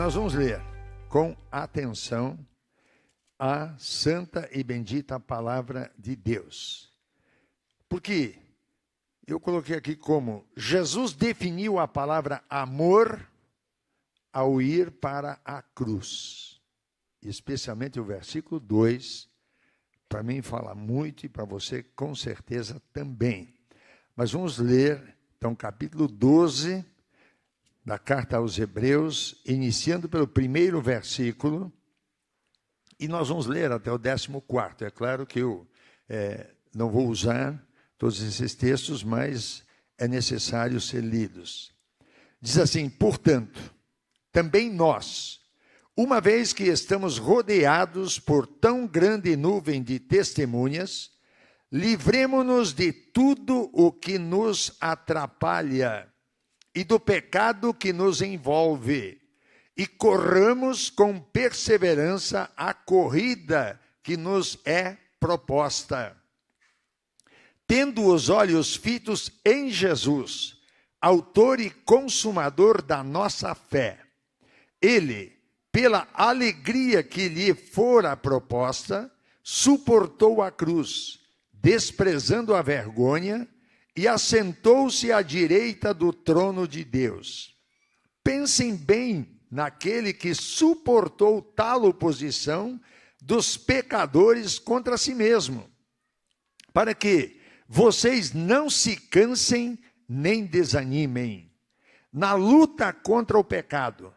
nós vamos ler com atenção a santa e bendita palavra de Deus. Porque eu coloquei aqui como Jesus definiu a palavra amor ao ir para a cruz. Especialmente o versículo 2, para mim fala muito e para você com certeza também. Mas vamos ler, então, capítulo 12 da carta aos Hebreus, iniciando pelo primeiro versículo, e nós vamos ler até o 14º. É claro que eu não vou usar todos esses textos, mas é necessário ser lidos. Diz assim: portanto, também nós, uma vez que estamos rodeados por tão grande nuvem de testemunhas, livremo-nos de tudo o que nos atrapalha e do pecado que nos envolve, e corramos com perseverança a corrida que nos é proposta. Tendo os olhos fitos em Jesus, autor e consumador da nossa fé, ele, pela alegria que lhe fora proposta, suportou a cruz, desprezando a vergonha, e assentou-se à direita do trono de Deus. Pensem bem naquele que suportou tal oposição dos pecadores contra si mesmo, para que vocês não se cansem nem desanimem. Na luta contra o pecado,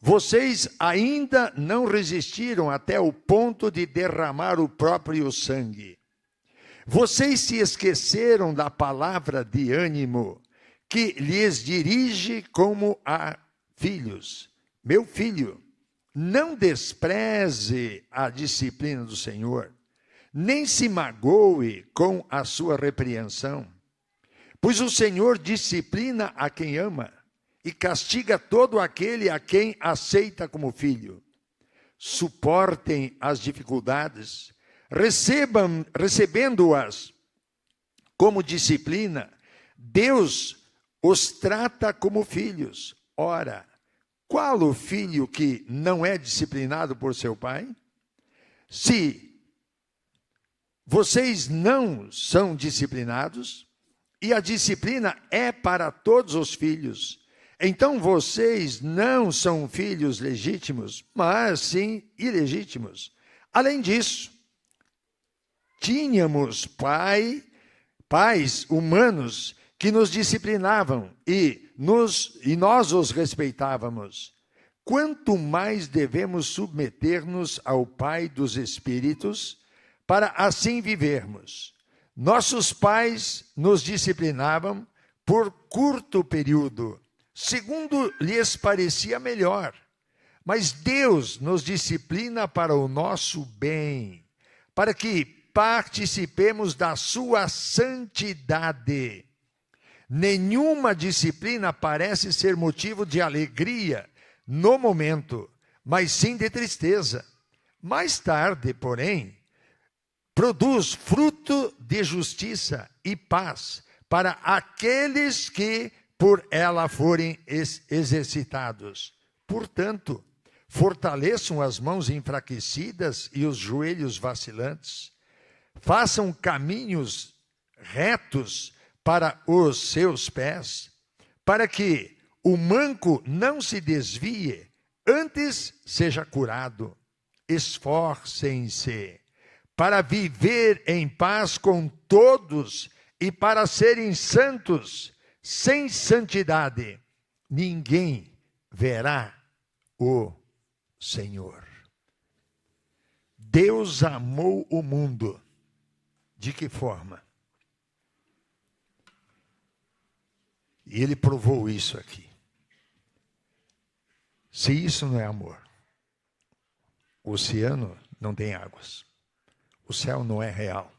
vocês ainda não resistiram até o ponto de derramar o próprio sangue. Vocês se esqueceram da palavra de ânimo que lhes dirige como a filhos. Meu filho, não despreze a disciplina do Senhor, nem se magoe com a sua repreensão, pois o Senhor disciplina a quem ama e castiga todo aquele a quem aceita como filho. Suportem as dificuldades, recebendo-as como disciplina, Deus os trata como filhos. Ora, qual o filho que não é disciplinado por seu pai? Se vocês não são disciplinados, e a disciplina é para todos os filhos, então vocês não são filhos legítimos, mas sim ilegítimos. Além disso, tínhamos pais humanos que nos disciplinavam e nós os respeitávamos. Quanto mais devemos submeter-nos ao Pai dos Espíritos, para assim vivermos. Nossos pais nos disciplinavam por curto período, segundo lhes parecia melhor. Mas Deus nos disciplina para o nosso bem, para que participemos da sua santidade. Nenhuma disciplina parece ser motivo de alegria no momento, mas sim de tristeza. Mais tarde, porém, produz fruto de justiça e paz para aqueles que por ela forem exercitados. Portanto, fortaleçam as mãos enfraquecidas e os joelhos vacilantes. Façam caminhos retos para os seus pés, para que o manco não se desvie, antes seja curado. Esforcem-se para viver em paz com todos e para serem santos. Sem santidade, ninguém verá o Senhor. Deus amou o mundo. De que forma? E ele provou isso aqui. Se isso não é amor, o oceano não tem águas. O céu não é real.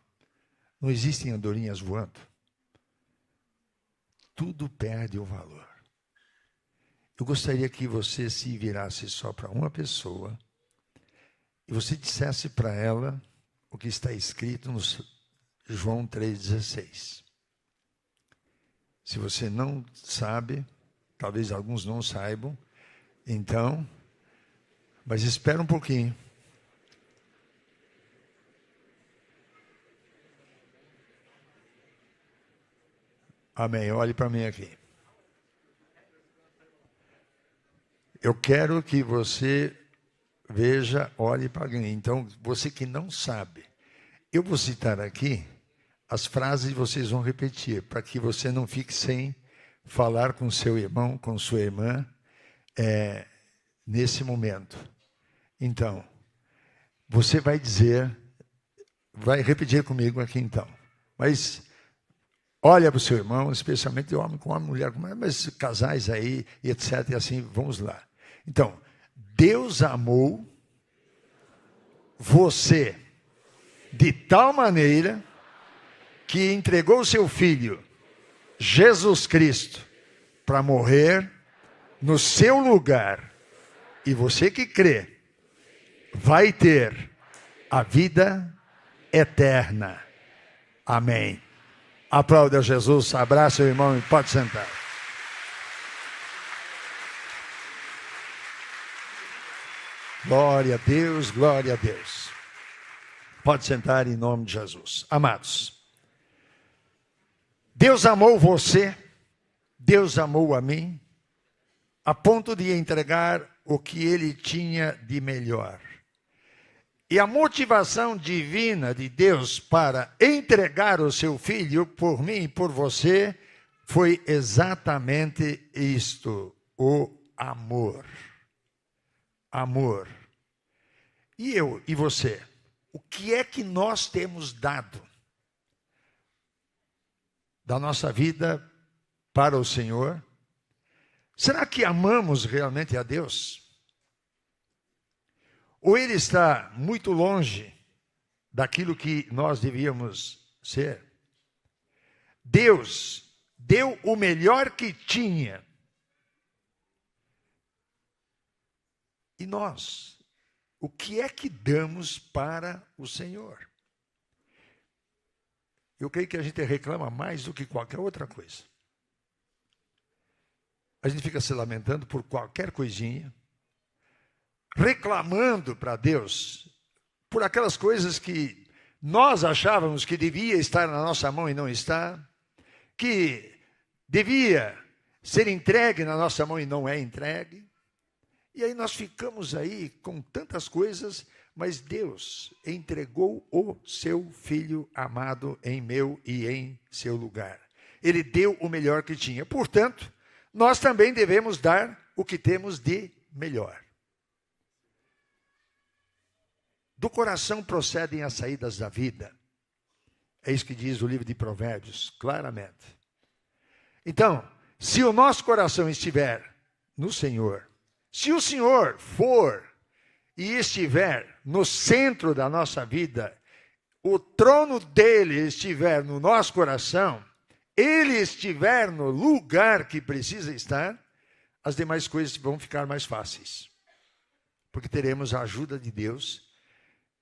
Não existem andorinhas voando. Tudo perde o valor. Eu gostaria que você se virasse só para uma pessoa e você dissesse para ela o que está escrito no João 3,16. Se você não sabe, talvez alguns não saibam, então Mas espera um pouquinho. Amém. Olhe para mim aqui. Eu quero que você veja, olhe para alguém. Então, você que não sabe, eu vou citar aqui as frases e vocês vão repetir, para que você não fique sem falar com seu irmão, com sua irmã, nesse momento. Então, você vai dizer, vai repetir comigo aqui então, mas olha para o seu irmão, especialmente homem com homem, mulher com mulher, mas casais aí, etc. E assim, vamos lá. Então, Deus amou você de tal maneira que entregou o seu Filho, Jesus Cristo, para morrer no seu lugar. E você que crê, vai ter a vida eterna. Amém. Aplauda Jesus, abraça seu irmão e pode sentar. Glória a Deus, glória a Deus. Pode sentar em nome de Jesus. Amados, Deus amou você, Deus amou a mim, a ponto de entregar o que Ele tinha de melhor. E a motivação divina de Deus para entregar o seu Filho por mim e por você foi exatamente isto, o amor. Amor. E eu e você, o que é que nós temos dado da nossa vida para o Senhor? Será que amamos realmente a Deus? Ou Ele está muito longe daquilo que nós devíamos ser? Deus deu o melhor que tinha. E nós, o que é que damos para o Senhor? Eu creio que a gente reclama mais do que qualquer outra coisa. A gente fica se lamentando por qualquer coisinha, reclamando para Deus por aquelas coisas que nós achávamos que devia estar na nossa mão e não está, que devia ser entregue na nossa mão e não é entregue. E aí nós ficamos aí com tantas coisas, mas Deus entregou o seu Filho amado em meu e em seu lugar. Ele deu o melhor que tinha. Portanto, nós também devemos dar o que temos de melhor. Do coração procedem as saídas da vida. É isso que diz o livro de Provérbios, claramente. Então, se o nosso coração estiver no Senhor, se o Senhor for e estiver no centro da nossa vida, o trono dele estiver no nosso coração, ele estiver no lugar que precisa estar, as demais coisas vão ficar mais fáceis. Porque teremos a ajuda de Deus.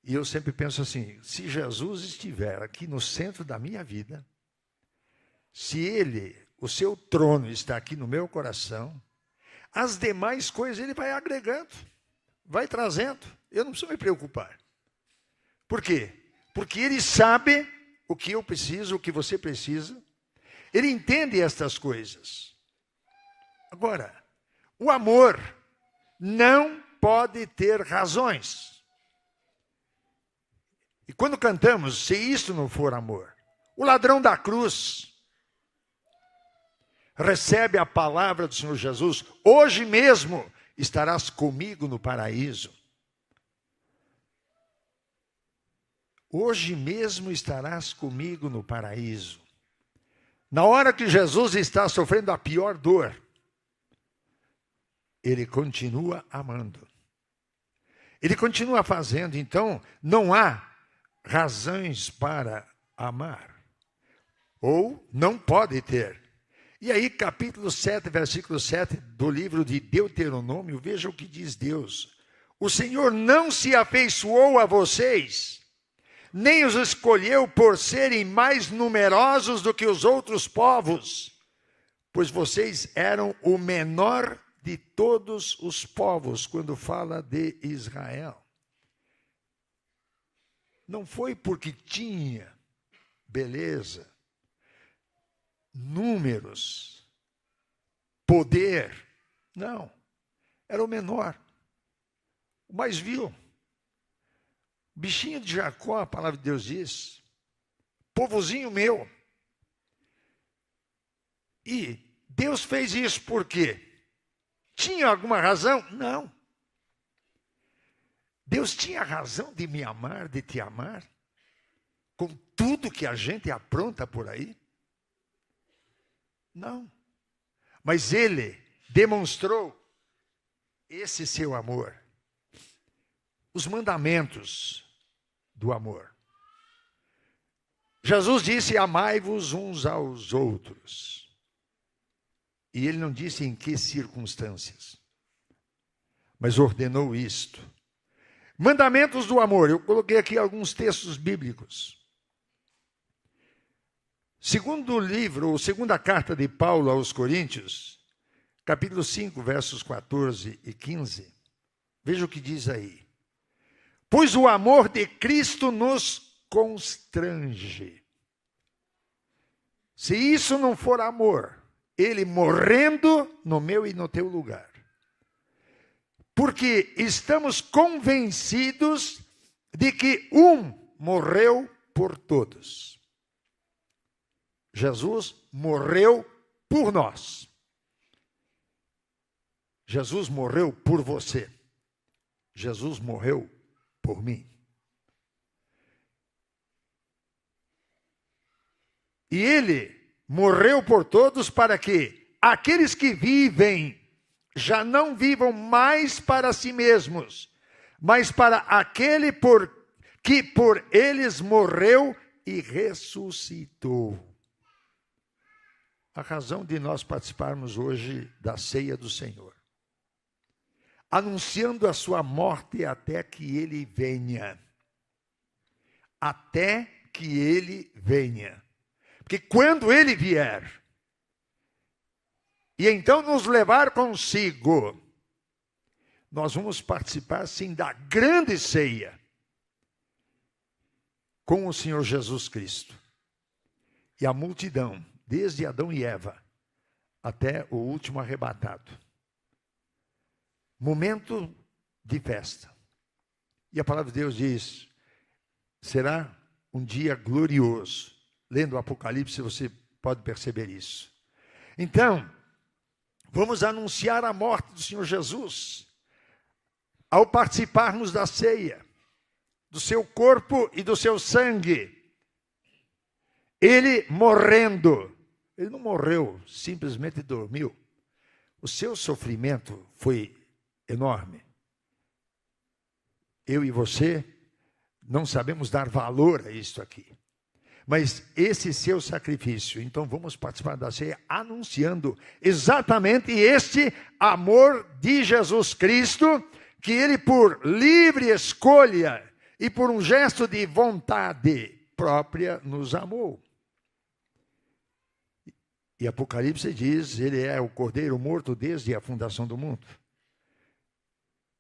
E eu sempre penso assim, se Jesus estiver aqui no centro da minha vida, se ele, o seu trono está aqui no meu coração, as demais coisas ele vai agregando, vai trazendo. Eu não preciso me preocupar. Por quê? Porque ele sabe o que eu preciso, o que você precisa. Ele entende estas coisas. Agora, o amor não pode ter razões. E quando cantamos, se isto não for amor, o ladrão da cruz recebe a palavra do Senhor Jesus, hoje mesmo estarás comigo no paraíso. Hoje mesmo estarás comigo no paraíso. Na hora que Jesus está sofrendo a pior dor, ele continua amando. Ele continua fazendo, então não há razões para amar. Ou não pode ter. E aí, capítulo 7, versículo 7 do livro de Deuteronômio, veja o que diz Deus. O Senhor não se afeiçoou a vocês, nem os escolheu por serem mais numerosos do que os outros povos, pois vocês eram o menor de todos os povos, quando fala de Israel. Não foi porque tinha beleza, números, poder. Não. Era o menor, o mais vil. Bichinho de Jacó, a palavra de Deus diz. Povozinho meu. E Deus fez isso por quê? Tinha alguma razão? Não. Deus tinha razão de me amar, de te amar, com tudo que a gente apronta por aí? Não. Mas Ele demonstrou esse seu amor. Os mandamentos do amor. Jesus disse, amai-vos uns aos outros. E Ele não disse em que circunstâncias, mas ordenou isto. Mandamentos do amor. Eu coloquei aqui alguns textos bíblicos. Segundo livro, ou segunda carta de Paulo aos Coríntios, capítulo 5, versos 14 e 15. Veja o que diz aí. Pois o amor de Cristo nos constrange. Se isso não for amor, Ele morrendo no meu e no teu lugar. Porque estamos convencidos de que um morreu por todos. Jesus morreu por nós. Jesus morreu por você. Jesus morreu por mim. E Ele morreu por todos para que aqueles que vivem já não vivam mais para si mesmos, mas para aquele que por eles morreu e ressuscitou. A razão de nós participarmos hoje da ceia do Senhor, anunciando a sua morte até que Ele venha. Até que Ele venha. Porque quando Ele vier, e então nos levar consigo, nós vamos participar, sim, da grande ceia com o Senhor Jesus Cristo. E a multidão, desde Adão e Eva, até o último arrebatado. Momento de festa. E a palavra de Deus diz, será um dia glorioso. Lendo o Apocalipse, você pode perceber isso. Então, vamos anunciar a morte do Senhor Jesus, ao participarmos da ceia, do seu corpo e do seu sangue. Ele morrendo, ele não morreu, simplesmente dormiu. O seu sofrimento foi enorme. Eu e você não sabemos dar valor a isto aqui. Mas esse seu sacrifício, então vamos participar da ceia anunciando exatamente este amor de Jesus Cristo, que Ele por livre escolha e por um gesto de vontade própria nos amou. E Apocalipse diz, Ele é o Cordeiro morto desde a fundação do mundo.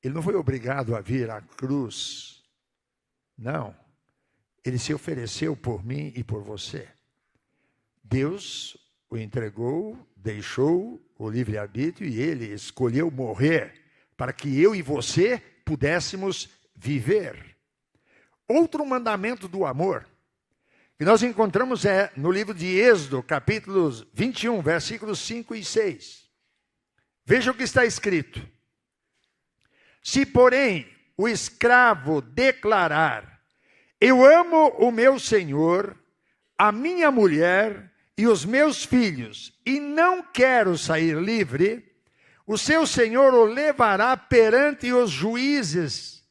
Ele não foi obrigado a vir à cruz, não. Ele se ofereceu por mim e por você. Deus o entregou, deixou o livre-arbítrio e Ele escolheu morrer para que eu e você pudéssemos viver. Outro mandamento do amor que nós encontramos é no livro de Êxodo, capítulos 21, versículos 5 e 6. Veja o que está escrito. Se, porém, o escravo declarar: eu amo o meu senhor, a minha mulher e os meus filhos, e não quero sair livre, o seu senhor o levará perante os juízes.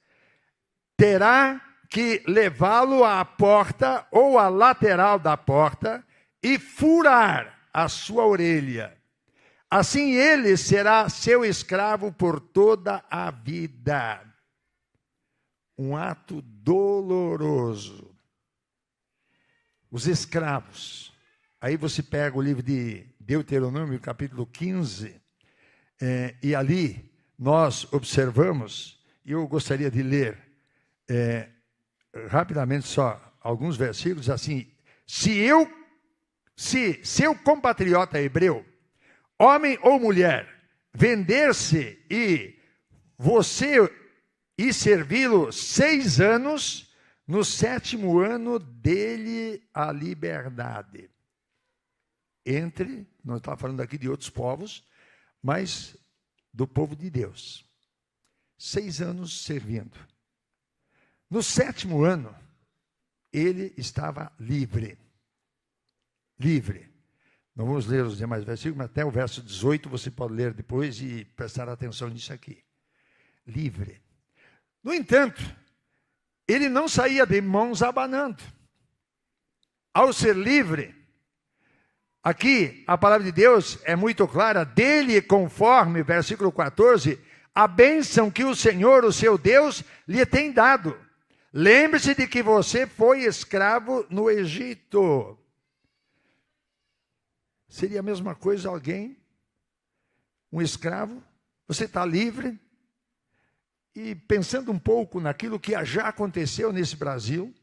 Terá que levá-lo à porta ou à lateral da porta e furar a sua orelha. Assim ele será seu escravo por toda a vida. Um ato doloroso. Os escravos. Aí você pega o livro de Deuteronômio, capítulo 15, E ali nós observamos, e eu gostaria de ler rapidamente só alguns versículos, assim: se seu compatriota hebreu, homem ou mulher, vender-se e você e servi-lo 6 anos, no 7º ano dele a liberdade. Não está falando aqui de outros povos, mas do povo de Deus. 6 anos servindo. No 7º ano, ele estava livre. Livre. Não vamos ler os demais versículos, mas até o verso 18 você pode ler depois e prestar atenção nisso aqui. Livre. No entanto, ele não saía de mãos abanando. Ao ser livre, aqui a palavra de Deus é muito clara, dele conforme, versículo 14, a bênção que o Senhor, o seu Deus, lhe tem dado. Lembre-se de que você foi escravo no Egito. Seria a mesma coisa alguém, um escravo, você está livre, e pensando um pouco naquilo que já aconteceu nesse Brasil,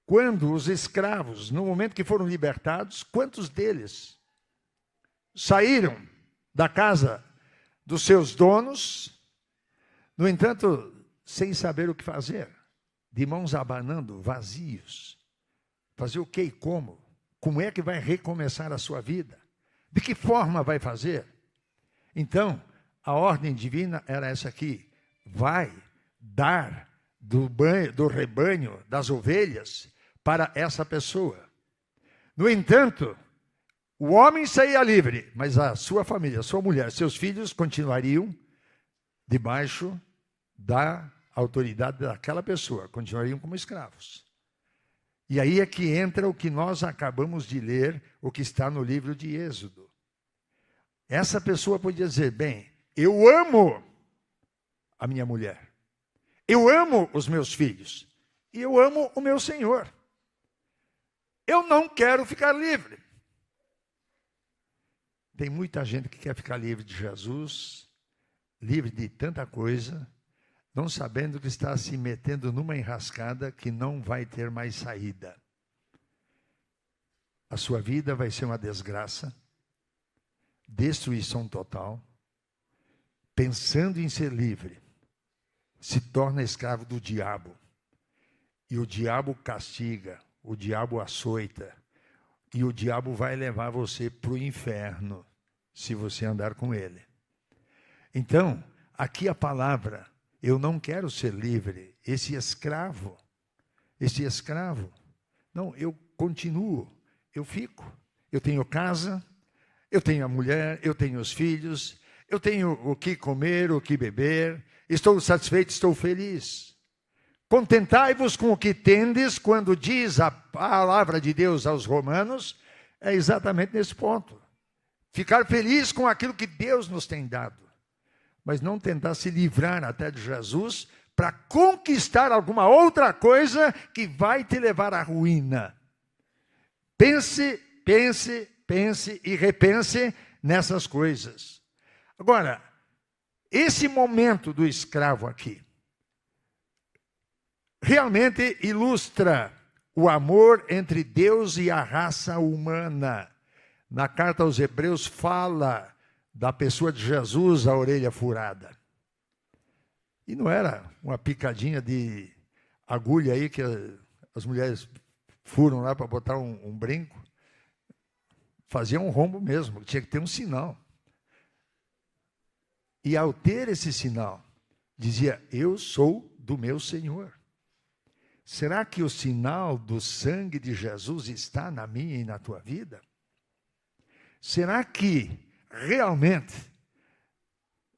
quando os escravos, no momento que foram libertados, quantos deles saíram da casa dos seus donos, no entanto, sem saber o que fazer, de mãos abanando, vazios. Fazer o que e como? Como é que vai recomeçar a sua vida? De que forma vai fazer? Então, a ordem divina era essa aqui: vai dar do rebanho, das ovelhas, para essa pessoa. No entanto, o homem saía livre, mas a sua família, a sua mulher, seus filhos continuariam debaixo da autoridade daquela pessoa, continuariam como escravos. E aí é que entra o que nós acabamos de ler, o que está no livro de Êxodo. Essa pessoa podia dizer: bem, eu amo a minha mulher, eu amo os meus filhos, e eu amo o meu Senhor. Eu não quero ficar livre. Tem muita gente que quer ficar livre de Jesus, livre de tanta coisa, não sabendo que está se metendo numa enrascada que não vai ter mais saída. A sua vida vai ser uma desgraça, destruição total. Pensando em ser livre, se torna escravo do diabo. E o diabo castiga, o diabo açoita, e o diabo vai levar você para o inferno, se você andar com ele. Então, aqui a palavra: eu não quero ser livre, esse escravo, não, eu continuo, eu fico, eu tenho casa, eu tenho a mulher, eu tenho os filhos, eu tenho o que comer, o que beber, estou satisfeito, estou feliz. Contentai-vos com o que tendes, quando diz a palavra de Deus aos Romanos, é exatamente nesse ponto. Ficar feliz com aquilo que Deus nos tem dado, mas não tentar se livrar até de Jesus para conquistar alguma outra coisa que vai te levar à ruína. Pense e repense nessas coisas. Agora, esse momento do escravo aqui realmente ilustra o amor entre Deus e a raça humana. Na carta aos Hebreus fala da pessoa de Jesus, a orelha furada. E não era uma picadinha de agulha aí que as mulheres furam lá para botar um brinco. Fazia um rombo mesmo, tinha que ter um sinal. E ao ter esse sinal, dizia: eu sou do meu Senhor. Será que o sinal do sangue de Jesus está na minha e na tua vida? Será que realmente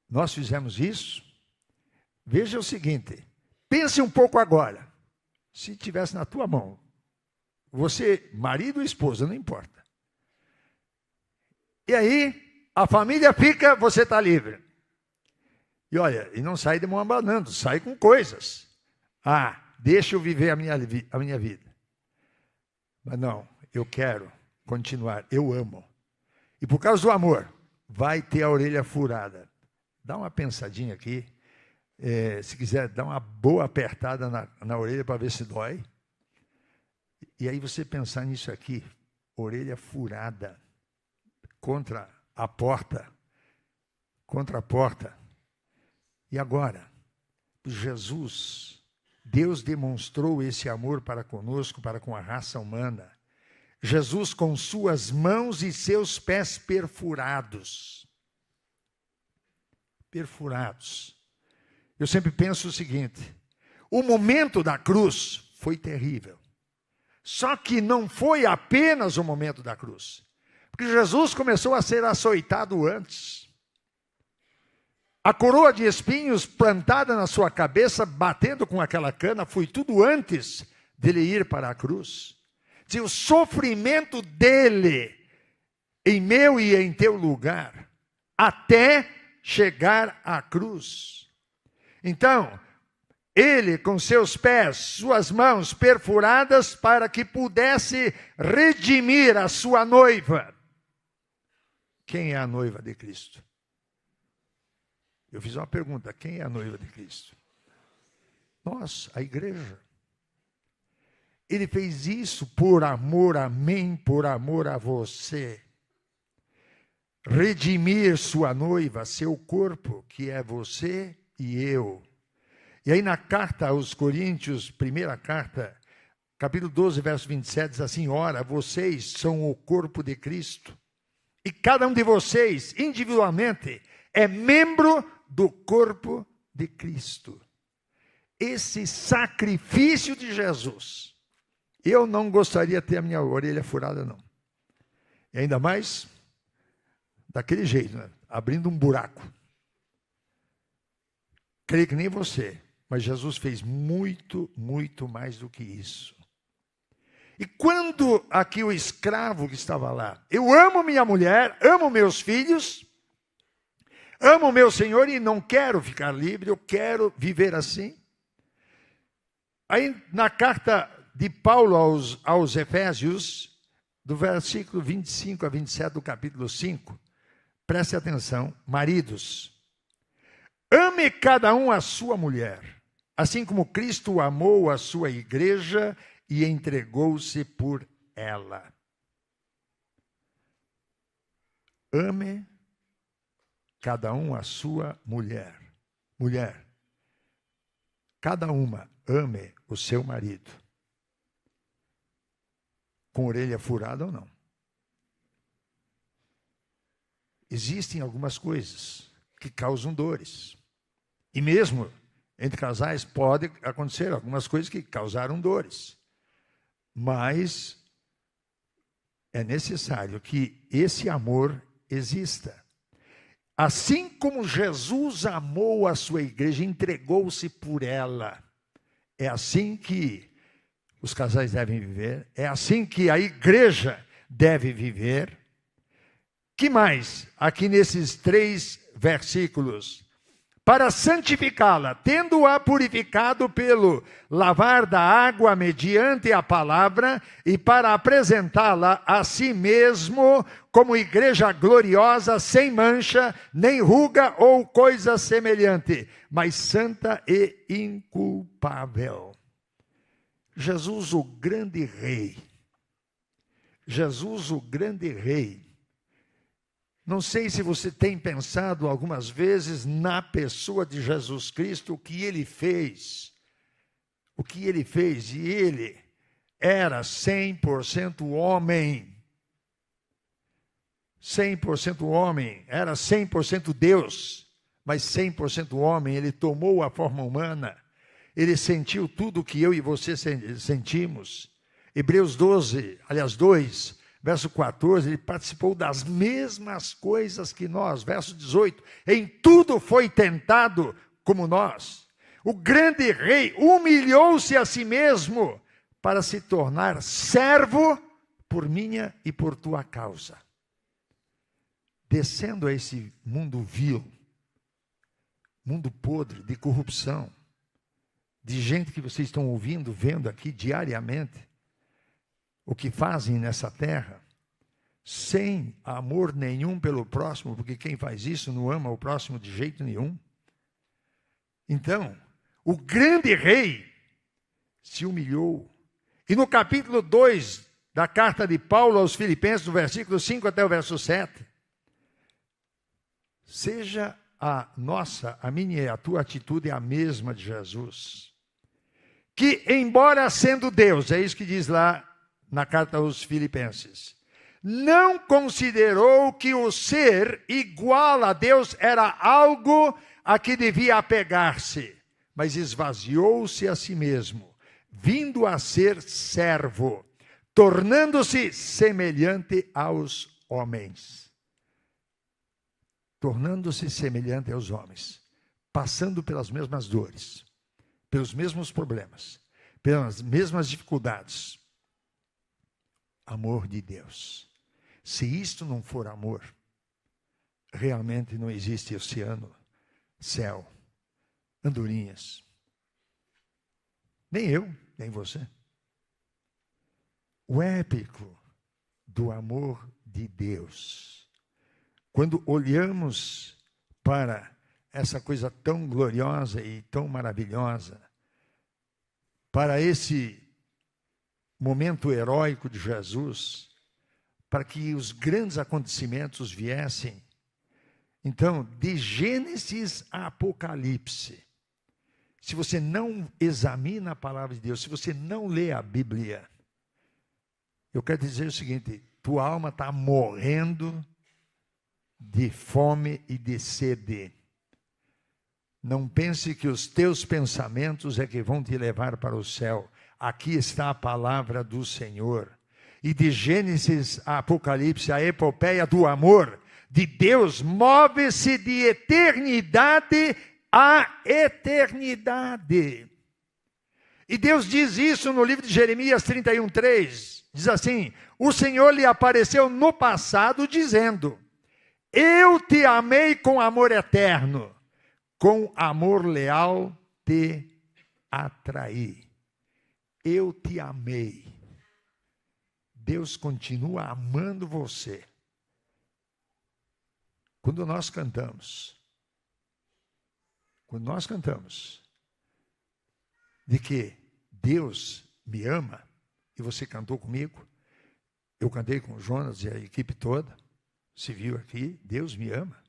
nós fizemos isso? Veja o seguinte, pense um pouco agora. Se tivesse na tua mão, você, marido ou esposa, não importa. E aí, a família fica, você está livre. E olha, e não sai de mão abanando, sai com coisas. Ah, deixa eu viver a minha vida. Mas não, eu quero continuar, eu amo. E por causa do amor, vai ter a orelha furada. Dá uma pensadinha aqui. Se quiser, dá uma boa apertada na orelha para ver se dói. E aí você pensar nisso aqui, orelha furada contra a porta. E agora, Jesus, Deus demonstrou esse amor para conosco, para com a raça humana. Jesus com suas mãos e seus pés perfurados. Eu sempre penso o seguinte, o momento da cruz foi terrível. Só que não foi apenas o momento da cruz. Porque Jesus começou a ser açoitado antes. A coroa de espinhos plantada na sua cabeça, batendo com aquela cana, foi tudo antes dele ir para a cruz. O sofrimento dele, em meu e em teu lugar, até chegar à cruz. Então, ele com seus pés, suas mãos perfuradas, para que pudesse redimir a sua noiva. Quem é a noiva de Cristo? Eu fiz uma pergunta, quem é a noiva de Cristo? Nós, a igreja. Ele fez isso por amor a mim, por amor a você. Redimir sua noiva, seu corpo, que é você e eu. E aí na carta aos Coríntios, primeira carta, capítulo 12, verso 27, diz assim, ora, vocês são o corpo de Cristo. E cada um de vocês, individualmente, é membro do corpo de Cristo. Esse sacrifício de Jesus, eu não gostaria de ter a minha orelha furada, não. E ainda mais, daquele jeito, né? Abrindo um buraco. Creio que nem você. Mas Jesus fez muito, muito mais do que isso. E quando aqui o escravo que estava lá, eu amo minha mulher, amo meus filhos, amo meu Senhor e não quero ficar livre, eu quero viver assim. Aí na carta de Paulo aos Efésios, do versículo 25 a 27 do capítulo 5, preste atenção, maridos, ame cada um a sua mulher, assim como Cristo amou a sua igreja e entregou-se por ela. Ame cada um a sua mulher. Mulher, cada uma ame o seu marido. Com orelha furada ou não. Existem algumas coisas que causam dores. E mesmo entre casais pode acontecer algumas coisas que causaram dores. Mas é necessário que esse amor exista. Assim como Jesus amou a sua igreja, entregou-se por ela. É assim que os casais devem viver. É assim que a igreja deve viver. Que mais? Aqui nesses 3 versículos. Para santificá-la, tendo-a purificado pelo lavar da água mediante a palavra, e para apresentá-la a si mesmo como igreja gloriosa, sem mancha, nem ruga ou coisa semelhante, mas santa e inculpável. Jesus, o grande rei. Jesus, o grande rei. Não sei se você tem pensado algumas vezes na pessoa de Jesus Cristo, o que ele fez. O que ele fez. E ele era 100% homem. 100% homem. Era 100% Deus. Mas 100% homem. Ele tomou a forma humana. Ele sentiu tudo o que eu e você sentimos. Hebreus 2, verso 14, ele participou das mesmas coisas que nós. Verso 18, em tudo foi tentado como nós. O grande rei humilhou-se a si mesmo para se tornar servo por minha e por tua causa. Descendo a esse mundo vil, mundo podre de corrupção, de gente que vocês estão ouvindo, vendo aqui diariamente, o que fazem nessa terra, sem amor nenhum pelo próximo, porque quem faz isso não ama o próximo de jeito nenhum. Então, o grande rei se humilhou. E no capítulo 2 da carta de Paulo aos Filipenses, do versículo 5 até o verso 7, seja a minha e a tua atitude a mesma de Jesus, que embora sendo Deus, é isso que diz lá na carta aos Filipenses, não considerou que o ser igual a Deus era algo a que devia apegar-se, mas esvaziou-se a si mesmo, vindo a ser servo, tornando-se semelhante aos homens. Tornando-se semelhante aos homens, passando pelas mesmas dores, pelos mesmos problemas, pelas mesmas dificuldades. Amor de Deus. Se isto não for amor, realmente não existe oceano, céu, andorinhas. Nem eu, nem você. O épico do amor de Deus. Quando olhamos para essa coisa tão gloriosa e tão maravilhosa, para esse momento heróico de Jesus, para que os grandes acontecimentos viessem. Então, de Gênesis a Apocalipse, se você não examina a palavra de Deus, se você não lê a Bíblia, eu quero dizer o seguinte: tua alma está morrendo de fome e de sede. Não pense que os teus pensamentos é que vão te levar para o céu. Aqui está a palavra do Senhor. E de Gênesis a Apocalipse, a epopeia do amor de Deus move-se de eternidade a eternidade. E Deus diz isso no livro de Jeremias 31:3. Diz assim: o Senhor lhe apareceu no passado dizendo: eu te amei com amor eterno, com amor leal te atraí. Eu te amei. Deus continua amando você. Quando nós cantamos de que Deus me ama, e você cantou comigo, eu cantei com o Jonas e a equipe toda, se viu aqui, Deus me ama.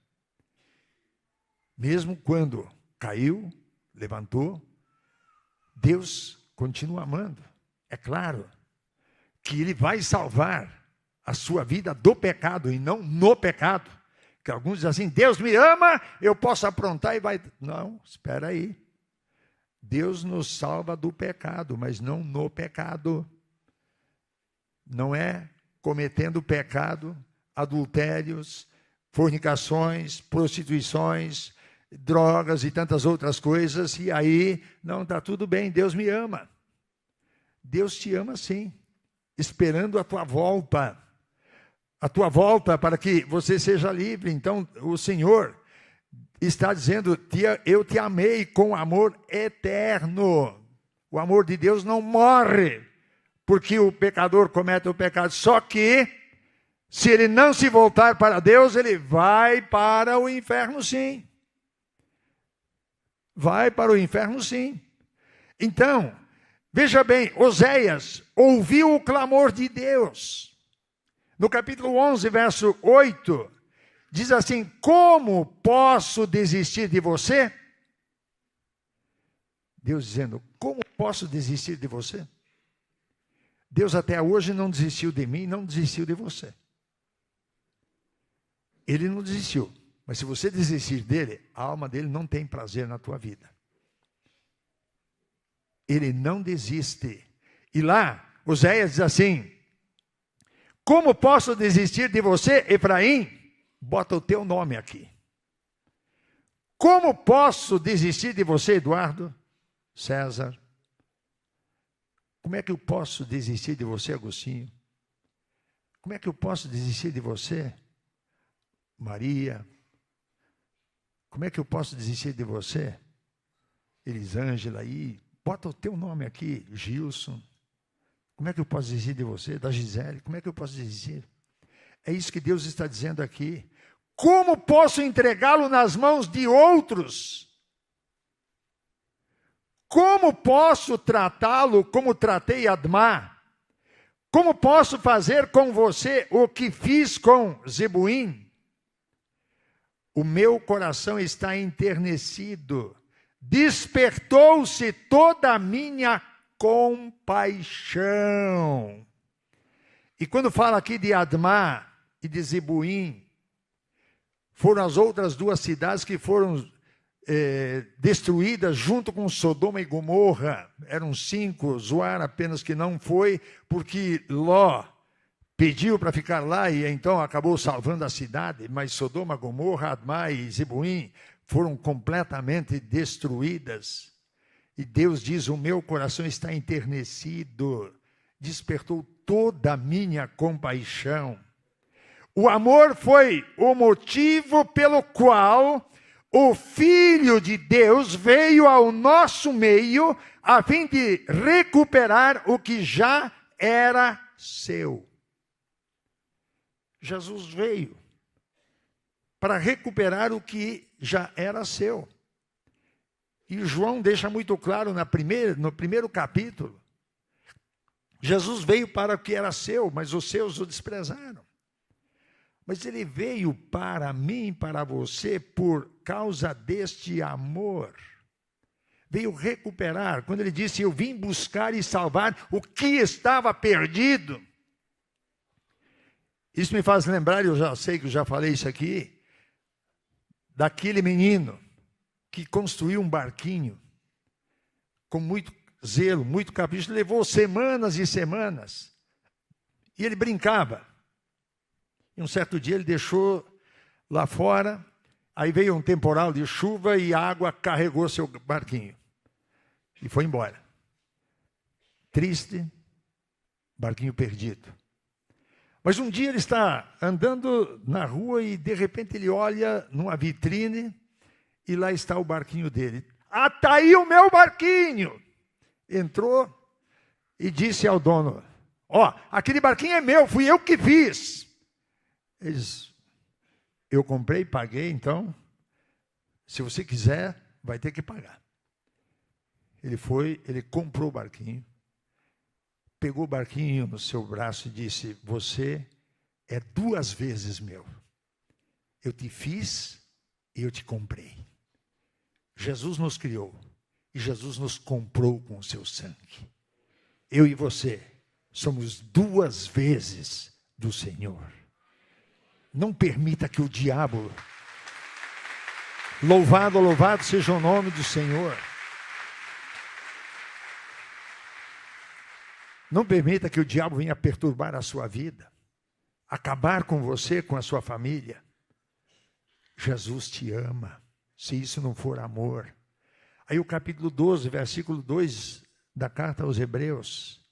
Mesmo quando caiu, levantou, Deus continua amando. É claro que Ele vai salvar a sua vida do pecado e não no pecado. Que alguns dizem assim: Deus me ama, eu posso aprontar e vai... Não, espera aí. Deus nos salva do pecado, mas não no pecado. Não é cometendo pecado, adultérios, fornicações, prostituições, drogas e tantas outras coisas, e aí, não, está tudo bem, Deus me ama. Deus te ama sim, esperando a tua volta para que você seja livre. Então, o Senhor está dizendo: eu te amei com amor eterno. O amor de Deus não morre, porque o pecador comete o pecado, só que, se ele não se voltar para Deus, ele vai para o inferno sim. Vai para o inferno sim. Então, veja bem, Oséias ouviu o clamor de Deus. No capítulo 11, verso 8, diz assim: como posso desistir de você? Deus dizendo: como posso desistir de você? Deus até hoje não desistiu de mim, não desistiu de você. Ele não desistiu. Mas se você desistir dele, a alma dele não tem prazer na tua vida. Ele não desiste. E lá, Oséias diz assim: como posso desistir de você, Efraim? Bota o teu nome aqui. Como posso desistir de você, Eduardo? César. Como é que eu posso desistir de você, Agostinho? Como é que eu posso desistir de você, Maria? Como é que eu posso desistir de você, Elisângela? Aí, bota o teu nome aqui, Gilson. Como é que eu posso desistir de você, da Gisele? Como é que eu posso desistir? É isso que Deus está dizendo aqui. Como posso entregá-lo nas mãos de outros? Como posso tratá-lo como tratei Admá? Como posso fazer com você o que fiz com Zebuim? O meu coração está enternecido. Despertou-se toda a minha compaixão. E quando fala aqui de Admá e de Zebuim, foram as outras duas cidades que foram destruídas junto com Sodoma e Gomorra. Eram 5, Zoar apenas que não foi, porque Ló pediu para ficar lá e então acabou salvando a cidade, mas Sodoma, Gomorra, Admá e Zebuim foram completamente destruídas. E Deus diz, o meu coração está enternecido, despertou toda a minha compaixão. O amor foi o motivo pelo qual o Filho de Deus veio ao nosso meio a fim de recuperar o que já era seu. Jesus veio para recuperar o que já era seu. E João deixa muito claro no primeiro capítulo. Jesus veio para o que era seu, mas os seus o desprezaram. Mas ele veio para mim, para você, por causa deste amor. Veio recuperar. Quando ele disse, eu vim buscar e salvar o que estava perdido. Isso me faz lembrar, eu já sei que eu já falei isso aqui, daquele menino que construiu um barquinho com muito zelo, muito capricho, levou semanas e semanas. E ele brincava. E um certo dia ele deixou lá fora, aí veio um temporal de chuva e a água carregou seu barquinho. E foi embora. Triste, barquinho perdido. Mas um dia ele está andando na rua e de repente ele olha numa vitrine e lá está o barquinho dele. Ah, está aí o meu barquinho! Entrou e disse ao dono, ó, aquele barquinho é meu, fui eu que fiz. Ele disse, eu comprei, paguei, então, se você quiser, vai ter que pagar. Ele foi, ele comprou o barquinho, pegou o barquinho no seu braço e disse, você é 2 vezes meu. Eu te fiz e eu te comprei. Jesus nos criou e Jesus nos comprou com o seu sangue. Eu e você somos 2 vezes do Senhor. Não permita que o diabo, louvado seja o nome do Senhor. Não permita que o diabo venha perturbar a sua vida, acabar com você, com a sua família. Jesus te ama, se isso não for amor. Aí o capítulo 12, versículo 2 da carta aos Hebreus,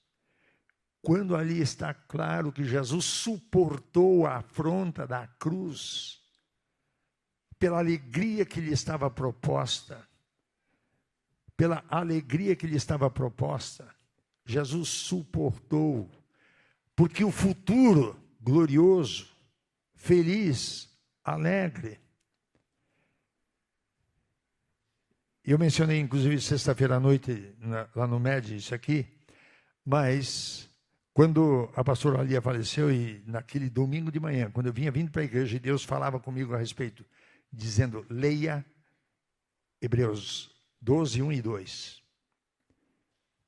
quando ali está claro que Jesus suportou a afronta da cruz, pela alegria que lhe estava proposta, Jesus suportou, porque o futuro glorioso, feliz, alegre. Eu mencionei, inclusive, sexta-feira à noite, lá no MED, isso aqui, mas quando a pastora Alia faleceu, e naquele domingo de manhã, quando eu vinha vindo para a igreja, e Deus falava comigo a respeito, dizendo, leia Hebreus 12, 1 e 2.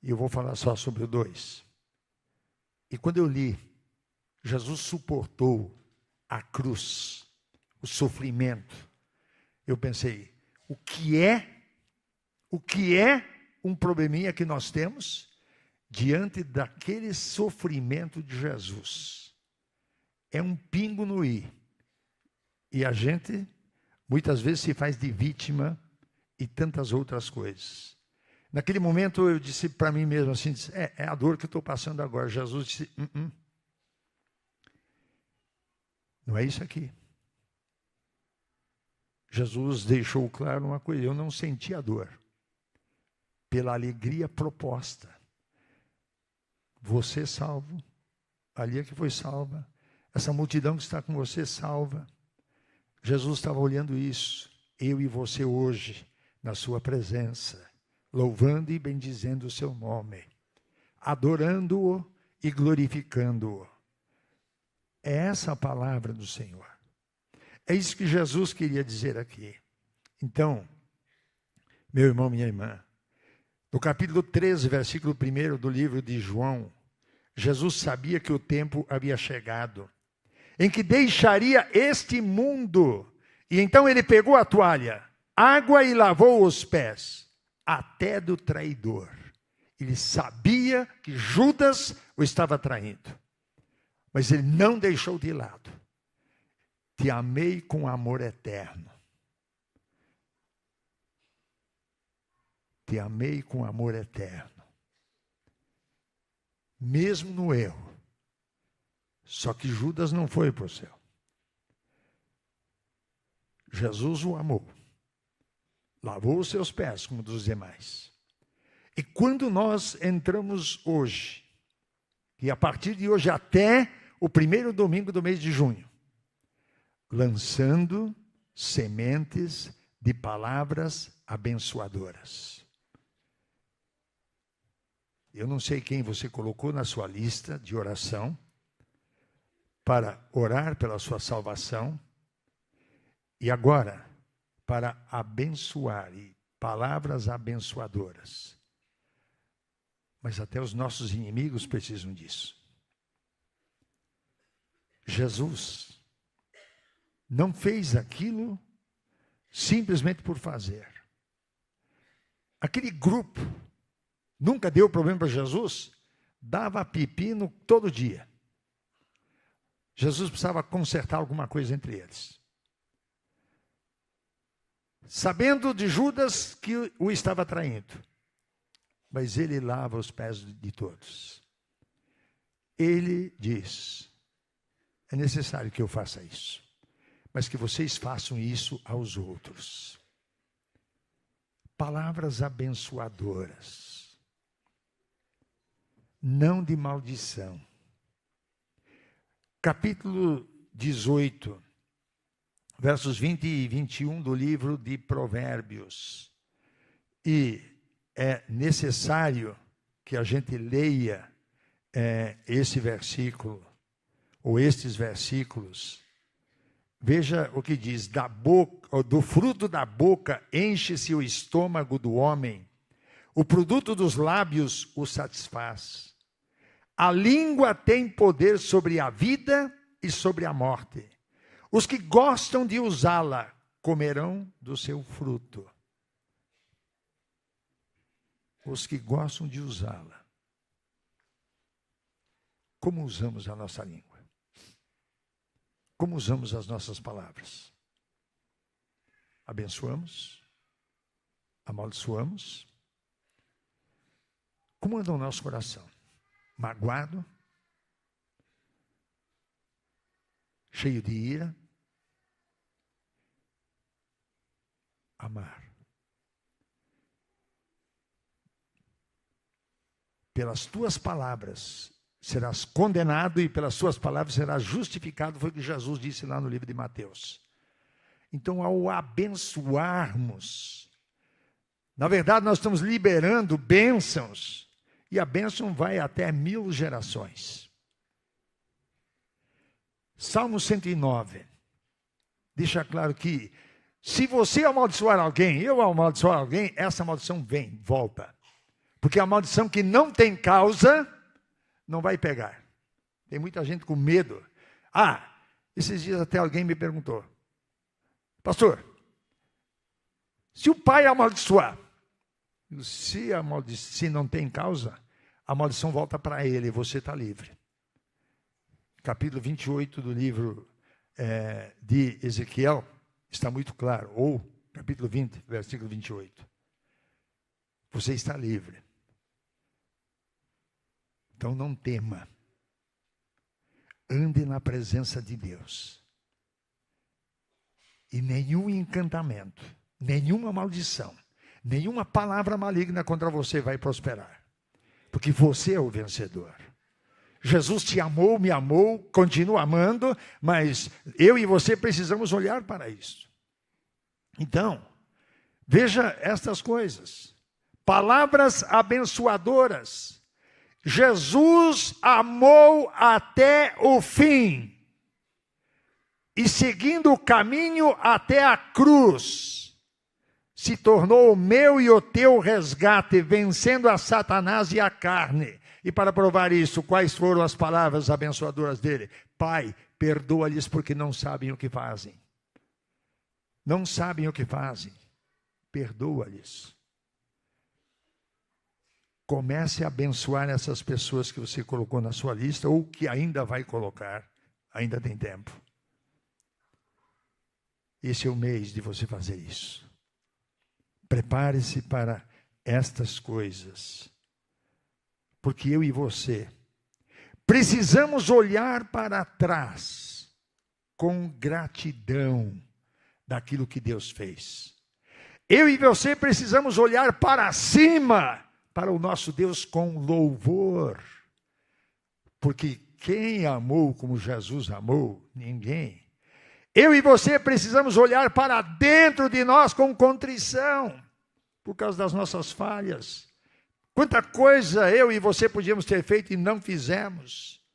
E eu vou falar só sobre o 2. E quando eu li, Jesus suportou a cruz, o sofrimento. Eu pensei, o que é um probleminha que nós temos diante daquele sofrimento de Jesus? É um pingo no i. E a gente, muitas vezes, se faz de vítima e tantas outras coisas. Naquele momento eu disse para mim mesmo assim, é a dor que eu estou passando agora. Jesus disse, não é isso aqui. Jesus deixou claro uma coisa, eu não senti a dor. Pela alegria proposta. Você salvo, ali é que foi salva. Essa multidão que está com você salva. Jesus estava olhando isso, eu e você hoje, na sua presença, louvando e bendizendo o seu nome, adorando-o e glorificando-o. É essa a palavra do Senhor. É isso que Jesus queria dizer aqui. Então, meu irmão, minha irmã, no capítulo 13, versículo 1 do livro de João, Jesus sabia que o tempo havia chegado, em que deixaria este mundo. E então ele pegou a toalha, água e lavou os pés, até do traidor. Ele sabia que Judas o estava traindo, mas ele não deixou de lado. Te amei com amor eterno. Te amei com amor eterno. Mesmo no erro. Só que Judas não foi para o céu. Jesus o amou. Lavou os seus pés como dos demais. E quando nós entramos hoje, e a partir de hoje até o primeiro domingo do mês de junho, lançando sementes de palavras abençoadoras. Eu não sei quem você colocou na sua lista de oração para orar pela sua salvação e agora para abençoar, e palavras abençoadoras. Mas até os nossos inimigos precisam disso. Jesus não fez aquilo simplesmente por fazer. Aquele grupo nunca deu problema para Jesus, dava pepino todo dia. Jesus precisava consertar alguma coisa entre eles. Sabendo de Judas que o estava traindo, mas ele lava os pés de todos. Ele diz, é necessário que eu faça isso, mas que vocês façam isso aos outros. Palavras abençoadoras, não de maldição. Capítulo 18, versos 20 e 21 do livro de Provérbios. E é necessário que a gente leia esse versículo, ou estes versículos. Veja o que diz: do fruto da boca enche-se o estômago do homem, o produto dos lábios o satisfaz. A língua tem poder sobre a vida e sobre a morte. Os que gostam de usá-la comerão do seu fruto. Os que gostam de usá-la. Como usamos a nossa língua? Como usamos as nossas palavras? Abençoamos? Amaldiçoamos? Como anda o nosso coração? Magoado? Cheio de ira? Amar. Pelas tuas palavras serás condenado e pelas tuas palavras serás justificado, foi o que Jesus disse lá no livro de Mateus. Então, ao abençoarmos, na verdade nós estamos liberando bênçãos, e a bênção vai até 1000 gerações. Salmo 109, deixa claro que se você amaldiçoar alguém, eu amaldiçoar alguém, essa maldição vem, volta. Porque a maldição que não tem causa, não vai pegar. Tem muita gente com medo. Esses dias até alguém me perguntou: pastor, se o pai amaldiçoar, se não tem causa, a maldição volta para ele e você está livre. Capítulo 28 do livro de Ezequiel está muito claro. Ou capítulo 20, versículo 28. Você está livre. Então não tema. Ande na presença de Deus. E nenhum encantamento, nenhuma maldição, nenhuma palavra maligna contra você vai prosperar. Porque você é o vencedor. Jesus te amou, me amou, continua amando, mas eu e você precisamos olhar para isso. Então, veja estas coisas. Palavras abençoadoras. Jesus amou até o fim. E seguindo o caminho até a cruz, se tornou o meu e o teu resgate, vencendo a Satanás e a carne. E para provar isso, quais foram as palavras abençoadoras dele? Pai, perdoa-lhes porque não sabem o que fazem. Não sabem o que fazem. Perdoa-lhes. Comece a abençoar essas pessoas que você colocou na sua lista ou que ainda vai colocar. Ainda tem tempo. Esse é o mês de você fazer isso. Prepare-se para estas coisas. Porque eu e você precisamos olhar para trás com gratidão daquilo que Deus fez. Eu e você precisamos olhar para cima, para o nosso Deus com louvor. Porque quem amou como Jesus amou? Ninguém. Eu e você precisamos olhar para dentro de nós com contrição, por causa das nossas falhas. Quanta coisa eu e você podíamos ter feito e não fizemos.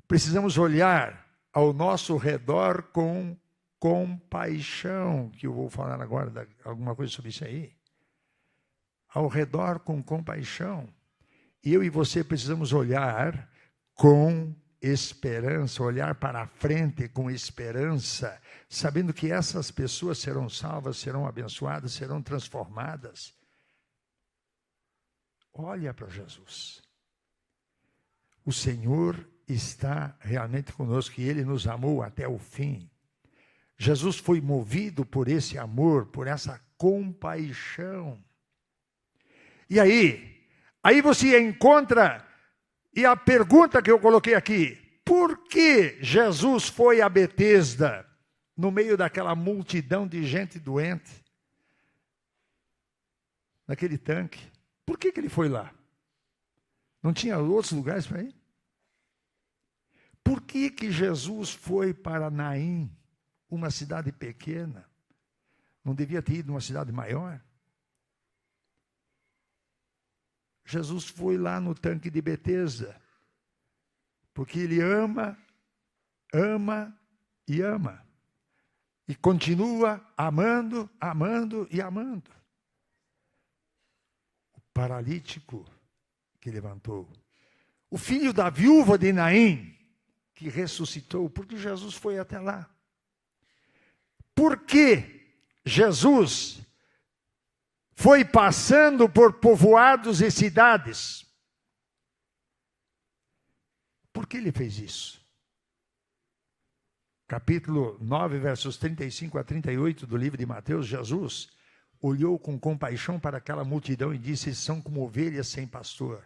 Precisamos olhar ao nosso redor com compaixão, que eu vou falar agora alguma coisa sobre isso aí. Ao redor com compaixão. E eu e você precisamos olhar com esperança, olhar para a frente com esperança, sabendo que essas pessoas serão salvas, serão abençoadas, serão transformadas. Olha para Jesus. O Senhor está realmente conosco e Ele nos amou até o fim. Jesus foi movido por esse amor, por essa compaixão. E aí você encontra, e a pergunta que eu coloquei aqui, por que Jesus foi a Betesda, no meio daquela multidão de gente doente, naquele tanque? Por que ele foi lá? Não tinha outros lugares para ir? Por que Jesus foi para Naim, uma cidade pequena? Não devia ter ido numa cidade maior? Jesus foi lá no tanque de Betesda, porque ele ama e ama. E continua amando, amando e amando. Paralítico que levantou. O filho da viúva de Naim, que ressuscitou, porque Jesus foi até lá. Por que Jesus foi passando por povoados e cidades? Por que ele fez isso? Capítulo 9, versos 35 a 38 do livro de Mateus, Jesus olhou com compaixão para aquela multidão e disse: são como ovelhas sem pastor.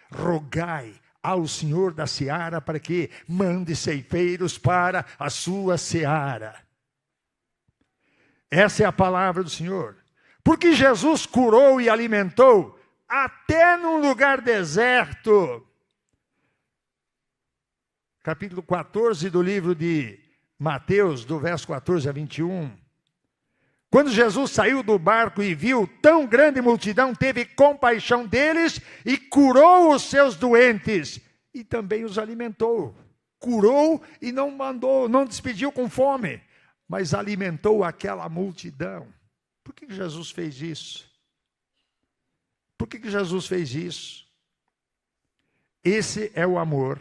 Rogai ao Senhor da seara para que mande ceifeiros para a sua seara. Essa é a palavra do Senhor. Porque Jesus curou e alimentou até num lugar deserto. Capítulo 14 do livro de Mateus, do verso 14 a 21. Quando Jesus saiu do barco e viu tão grande multidão, teve compaixão deles e curou os seus doentes. E também os alimentou. Curou e não mandou, não despediu com fome, mas alimentou aquela multidão. Por que Jesus fez isso? Por que Jesus fez isso? Esse é o amor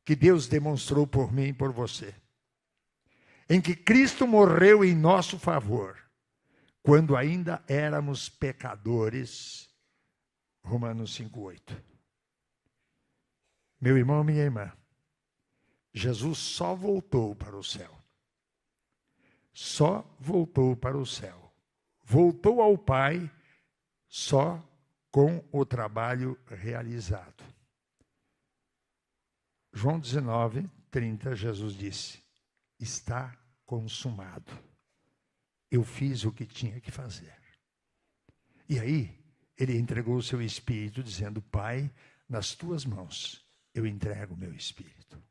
que Deus demonstrou por mim e por você. Em que Cristo morreu em nosso favor, quando ainda éramos pecadores. Romanos 5:8. Meu irmão, minha irmã, Jesus só voltou para o céu. Só voltou para o céu. Voltou ao Pai só com o trabalho realizado. João 19:30, Jesus disse: está consumado. Eu fiz o que tinha que fazer. E aí, ele entregou o seu espírito, dizendo: Pai, nas tuas mãos eu entrego o meu espírito.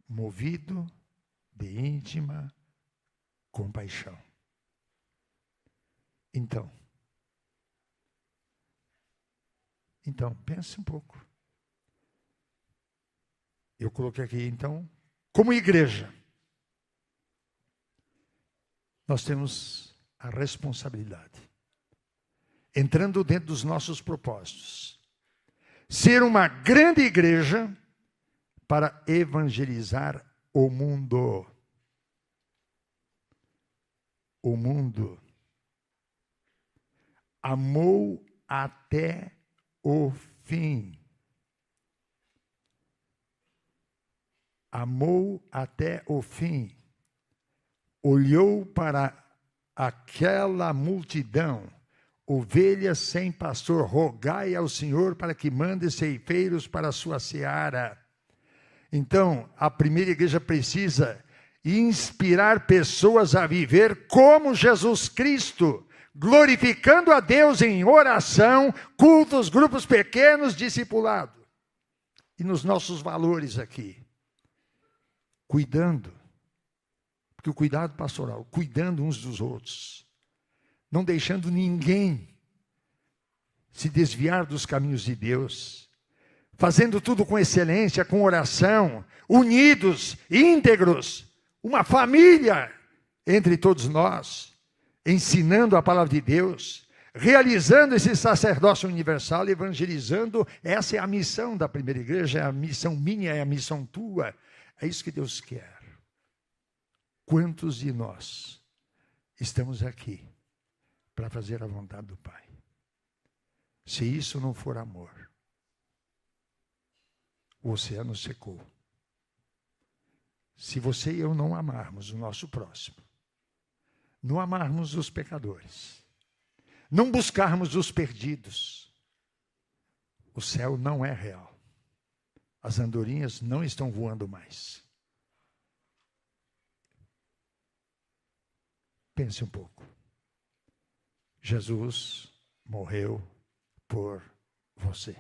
Movido de íntima compaixão. Então, pense um pouco. Eu coloquei aqui, então, como igreja, nós temos a responsabilidade, entrando dentro dos nossos propósitos, ser uma grande igreja para evangelizar o mundo. O mundo amou até o fim. Amou até o fim. Olhou para aquela multidão, ovelhas sem pastor, rogai ao Senhor para que mande ceifeiros para a sua seara. Então, a primeira igreja precisa inspirar pessoas a viver como Jesus Cristo, glorificando a Deus em oração, cultos, grupos pequenos, discipulado. E nos nossos valores aqui, cuidando, porque o cuidado pastoral, cuidando uns dos outros, não deixando ninguém se desviar dos caminhos de Deus, fazendo tudo com excelência, com oração, unidos, íntegros, uma família entre todos nós, ensinando a palavra de Deus, realizando esse sacerdócio universal, evangelizando. Essa é a missão da primeira igreja, é a missão minha, é a missão tua. É isso que Deus quer. Quantos de nós estamos aqui para fazer a vontade do Pai? Se isso não for amor, o oceano secou. Se você e eu não amarmos o nosso próximo, não amarmos os pecadores, não buscarmos os perdidos, o céu não é real. As andorinhas não estão voando mais. Pense um pouco. Jesus morreu por você.